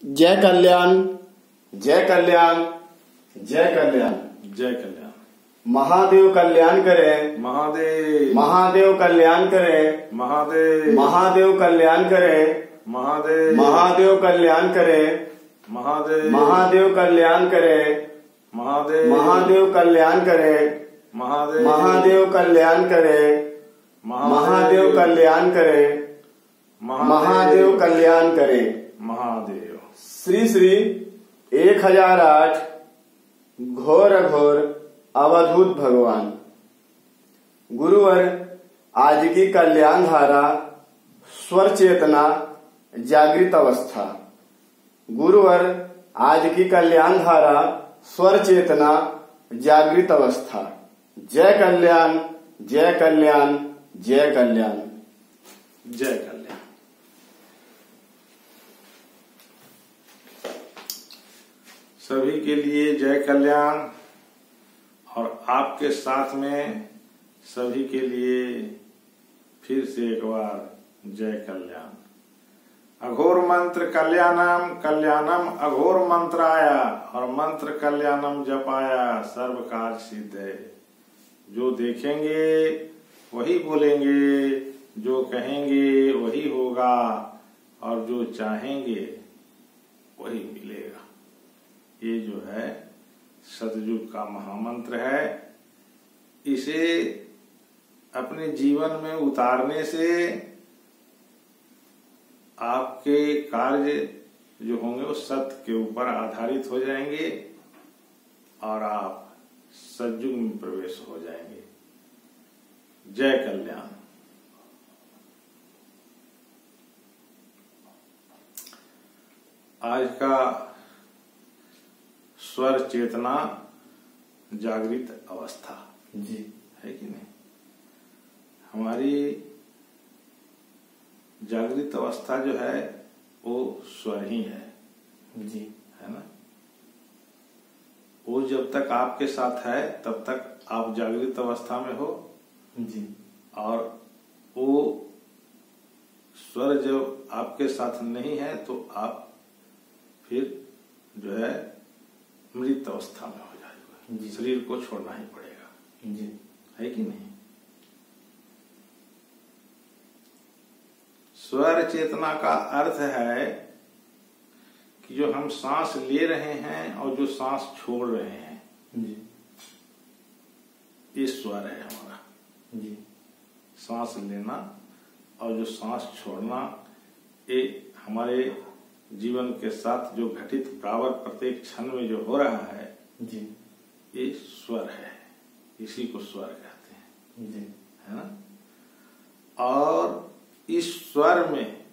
जय कल्याण, जय कल्याण, जय कल्याण, जय कल्याण। महादेव कल्याण करे, महादेव, महादेव कल्याण करे, महादेव, महादेव कल्याण करे, महादेव, महादेव कल्याण करे, महादेव, महादेव कल्याण करे, महादेव, महादेव कल्याण करे, महादेव, महादेव कल्याण करे, महादेव कल्याण करे, महादेव कल्याण करे। महादेव। श्री श्री 1008 घोर घोर अवधूत भगवान। गुरुवर आज की कल्याण धारा स्वर चेतना जागृत अवस्था। गुरुवर आज की कल्याण धारा स्वर चेतना जागृत अवस्था। जय कल्याण, जय कल्याण, जय कल्याण, जय कल्याण। सभी के लिए जय कल्याण और आपके साथ में सभी के लिए फिर से एक बार जय कल्याण। अघोर मंत्र कल्याणम, कल्याणम अघोर मंत्राया, और मंत्र कल्याणम जपाया सर्व कार्य सिद्ध है। जो देखेंगे वही बोलेंगे, जो कहेंगे वही होगा, और जो चाहेंगे वही मिलेगा। ये जो है सतयुग का महामंत्र है। इसे अपने जीवन में उतारने से आपके कार्य जो होंगे वो सत्य के ऊपर आधारित हो जाएंगे और आप सतयुग में प्रवेश हो जाएंगे। जय कल्याण। आज का स्वर चेतना जागृत अवस्था जी है कि नहीं? हमारी जागृत अवस्था जो है वो स्वर ही है जी, है ना। वो जब तक आपके साथ है तब तक आप जागृत अवस्था में हो जी, और वो स्वर जब आपके साथ नहीं है तो आप फिर जो है मृत अवस्था में हो जाएगा। शरीर को छोड़ना ही पड़ेगा जी, है कि नहीं? स्वर चेतना का अर्थ है कि जो हम सांस ले रहे हैं और जो सांस छोड़ रहे हैं, जी, ये स्वर है हमारा। जी, सांस लेना और जो सांस छोड़ना, ये हमारे जीवन के साथ जो घटित प्रावर्त प्रत्येक क्षण में जो हो रहा है, जी, ये स्वर है। इसी को स्वर कहते हैं, जी, है ना। और इस स्वर में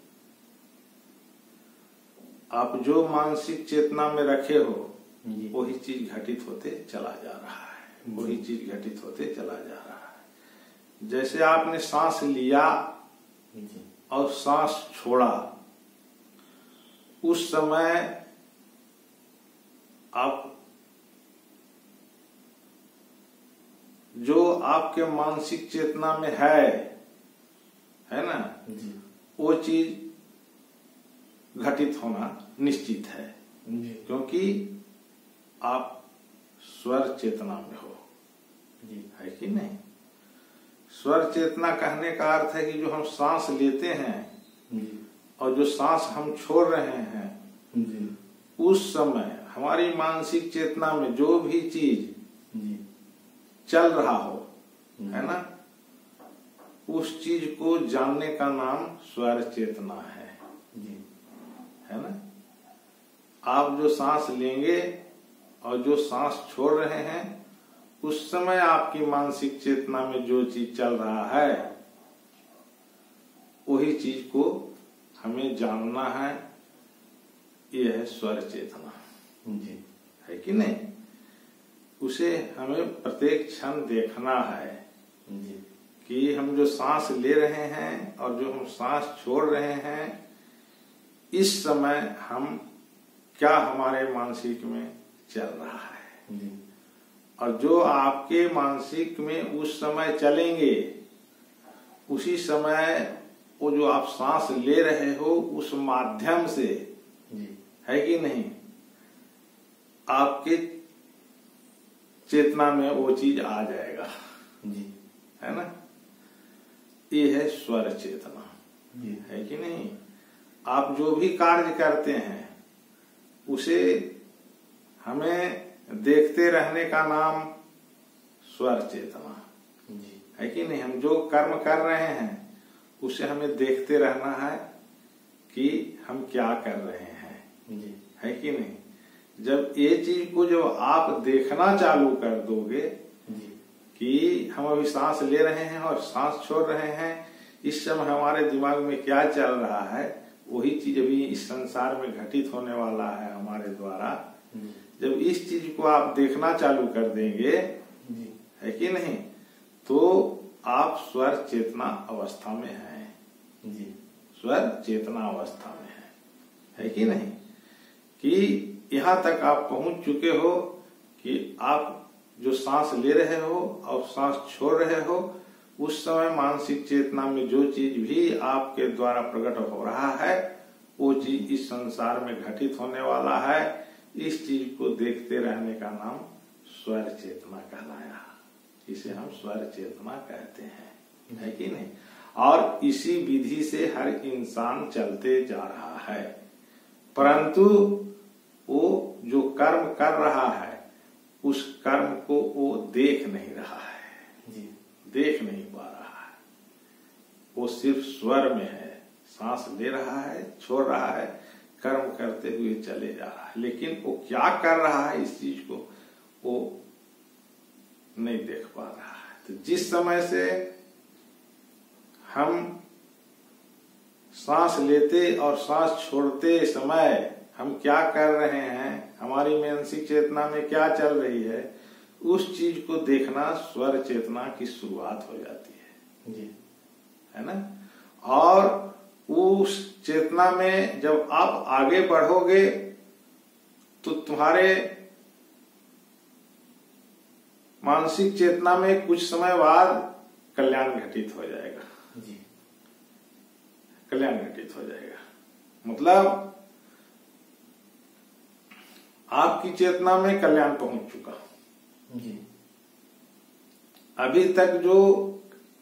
आप जो मानसिक चेतना में रखे हो वही चीज घटित होते चला जा रहा है, वही चीज घटित होते चला जा रहा है। जैसे आपने सांस लिया और सांस छोड़ा, उस समय आप जो आपके मानसिक चेतना में है ना, वो चीज घटित होना निश्चित है, क्योंकि आप स्वर चेतना में हो, है कि नहीं। स्वर चेतना कहने का अर्थ है कि जो हम सांस लेते हैं और जो सांस हम छोड़ रहे हैं, उस समय हमारी मानसिक चेतना में जो भी चीज चल रहा हो, है ना, उस चीज को जानने का नाम स्वर चेतना है ना। आप जो सांस लेंगे और जो सांस छोड़ रहे हैं, उस समय आपकी मानसिक चेतना में जो चीज चल रहा है, वही चीज को हमें जानना है। ये है स्वर चेतना, है कि नहीं। उसे हमें प्रत्येक क्षण देखना है कि हम जो सांस ले रहे हैं और जो हम सांस छोड़ रहे हैं, इस समय हम क्या हमारे मानसिक में चल रहा है, और जो आपके मानसिक में उस समय चलेंगे, उसी समय वो जो आप सांस ले रहे हो उस माध्यम से, है कि नहीं, आपके चेतना में वो चीज आ जाएगा जी, है ना। ये है स्वर चेतना, जी, है कि नहीं। आप जो भी कार्य करते हैं उसे हमें देखते रहने का नाम स्वर चेतना, जी, है कि नहीं। हम जो कर्म कर रहे हैं उसे हमें देखते रहना है कि हम क्या कर रहे हैं, जी, है कि नहीं। जब ये चीज को जब आप देखना चालू कर दोगे जी, कि हम अभी सांस ले रहे हैं और सांस छोड़ रहे हैं, इस समय हमारे दिमाग में क्या चल रहा है, वही चीज अभी इस संसार में घटित होने वाला है हमारे द्वारा। जब इस चीज को आप देखना चालू कर देंगे, जी, है कि नहीं, तो आप स्वर चेतना अवस्था में हैं, जी, स्वर चेतना अवस्था में है कि नहीं। कि यहां तक आप पहुंच चुके हो कि आप जो सांस ले रहे हो और सांस छोड़ रहे हो, उस समय मानसिक चेतना में जो चीज भी आपके द्वारा प्रकट हो रहा है वो चीज इस संसार में घटित होने वाला है। इस चीज को देखते रहने का नाम स्वर चेतना कहलाया। इसे हम स्वर चेतना कहते हैं, है कि नहीं। और इसी विधि से हर इंसान चलते जा रहा है, परंतु वो जो कर्म कर रहा है उस कर्म को वो देख नहीं रहा है, जी, देख नहीं पा रहा है। वो सिर्फ स्वर में है, सांस ले रहा है, छोड़ रहा है, कर्म करते हुए चले जा रहा है, लेकिन वो क्या कर रहा है इस चीज को वो नहीं देख पा रहा है। तो जिस समय से हम सांस लेते और सांस छोड़ते समय हम क्या कर रहे हैं, हमारी मानसिक चेतना में क्या चल रही है, उस चीज को देखना स्वर चेतना की शुरुआत हो जाती है, जी, है ना। और उस चेतना में जब आप आगे बढ़ोगे तो तुम्हारे मानसिक चेतना में कुछ समय बाद कल्याण घटित हो जाएगा, जी, कल्याण घटित हो जाएगा। मतलब आपकी चेतना में कल्याण पहुंच चुका। जी, अभी तक जो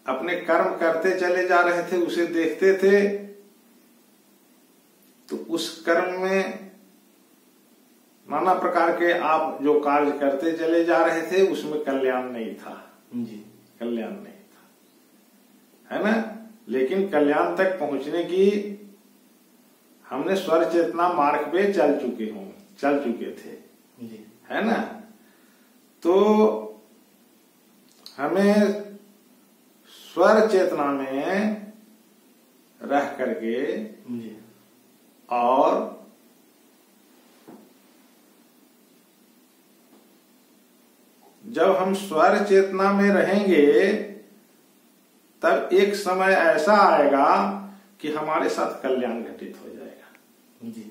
अपने कर्म करते चले जा रहे थे उसे देखते थे, तो उस कर्म में नाना प्रकार के आप जो कार्य करते चले जा रहे थे उसमें कल्याण नहीं था, जी, कल्याण नहीं था, है ना। लेकिन कल्याण तक पहुंचने की हमने स्वर चेतना मार्ग पे चल चुके थे, जी, है ना। तो हमें स्वर चेतना में रह करके जी, और जब हम स्वर चेतना में रहेंगे तब एक समय ऐसा आएगा कि हमारे साथ कल्याण घटित हो जाएगा। जी,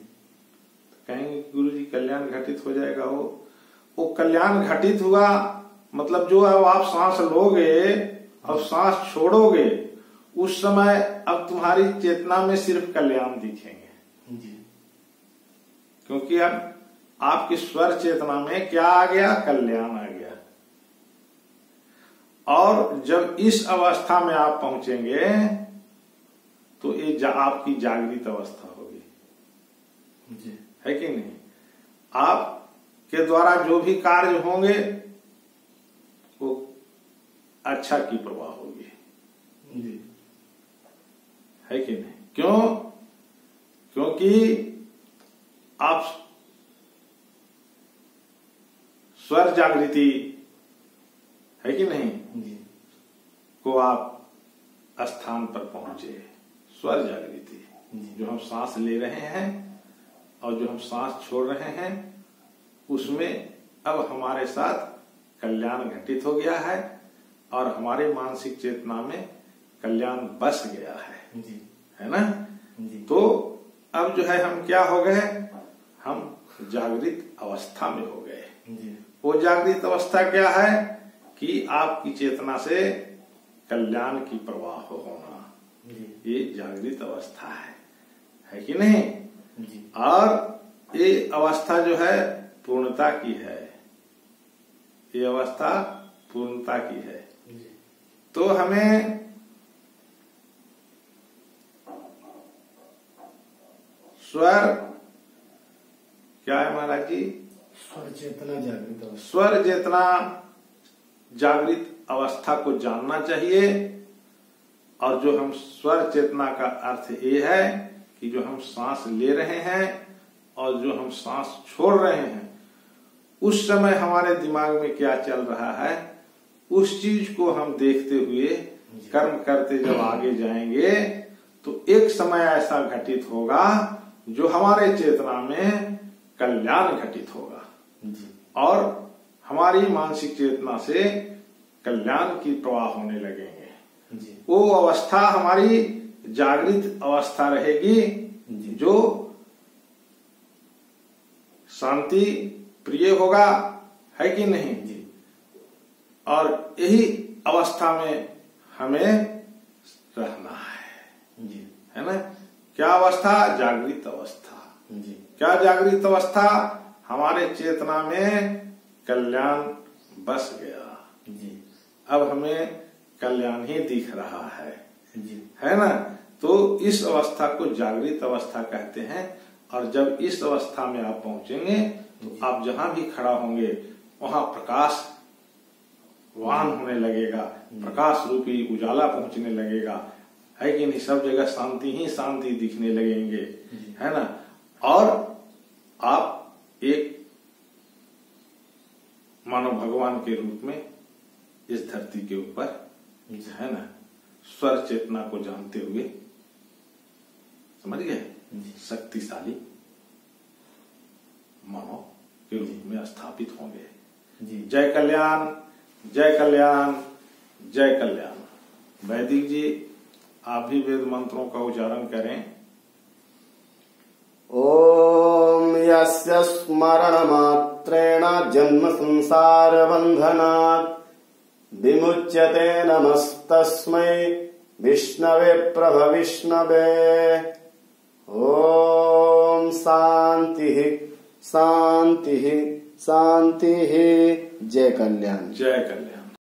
कहेंगे गुरु जी कल्याण घटित हो जाएगा, वो कल्याण घटित हुआ मतलब जो अब आप सांस लोगे और सांस छोड़ोगे उस समय अब तुम्हारी चेतना में सिर्फ कल्याण दिखेंगे, जी, क्योंकि अब आपकी स्वर चेतना में क्या आ गया, कल्याण आ गया। और जब इस अवस्था में आप पहुंचेंगे तो ये आपकी जागृत अवस्था होगी, जी, है कि नहीं। आप के द्वारा जो भी कार्य होंगे वो अच्छा की प्रवाह होगी, जी, है कि नहीं। क्यों? क्योंकि आप स्वर जागृति, है कि नहीं, जी, को आप स्थान पर पहुंचे। स्वर जागृति जी, जो हम सांस ले रहे हैं और जो हम सांस छोड़ रहे हैं उसमें अब हमारे साथ कल्याण घटित हो गया है और हमारे मानसिक चेतना में कल्याण बस गया है, जी, है ना। जी, तो अब जो है हम क्या हो गए, हम जागृत अवस्था में हो गए। जी, वो जागृत अवस्था क्या है कि आपकी चेतना से कल्याण की प्रवाह होना, जी, ये जागृत अवस्था है कि नहीं। जी, और ये अवस्था जो है पूर्णता की है, ये अवस्था पूर्णता की है। तो हमें स्वर क्या है महाराज जी? स्वर चेतना जागृत अवस्था। स्वर चेतना जागृत अवस्था को जानना चाहिए। और जो हम स्वर चेतना का अर्थ ये है कि जो हम सांस ले रहे हैं और जो हम सांस छोड़ रहे हैं, उस समय हमारे दिमाग में क्या चल रहा है, उस चीज को हम देखते हुए कर्म करते जब आगे जाएंगे तो एक समय ऐसा घटित होगा जो हमारे चेतना में कल्याण घटित होगा और हमारी मानसिक चेतना से कल्याण की प्रवाह होने लगेंगे। वो अवस्था हमारी जागृत अवस्था रहेगी जो शांति प्रिय होगा, है कि नहीं? और यही अवस्था में हमें रहना है ना? क्या अवस्था? जागृत अवस्था। क्या जागृत अवस्था? हमारे चेतना में कल्याण बस गया, अब हमें कल्याण ही दिख रहा है ना? तो इस अवस्था को जागृत अवस्था कहते हैं। और जब इस अवस्था में आप पहुंचेंगे तो आप जहां भी खड़ा होंगे वहां प्रकाश वान होने लगेगा, प्रकाश रूपी उजाला पहुंचने लगेगा, है कि नहीं? सब जगह शांति ही शांति दिखने लगेंगे, है ना? और आप एक मानो भगवान के रूप में इस धरती के ऊपर, है ना, स्वर चेतना को जानते हुए, समझ गए, शक्तिशाली मानव के रूप में स्थापित होंगे। जय कल्याण, जय कल्याण, जय कल्याण। वैदिक जी आप भी वेद मंत्रों का उच्चारण करें। ओम यस्य स्मरण मात्रेण जन्म संसार बंधनात् विमुच्यते नमस्तस्मै विष्णवे प्रभविष्णवे। ओम शांति शांति शांति। जय कल्याण, जय कल्याण।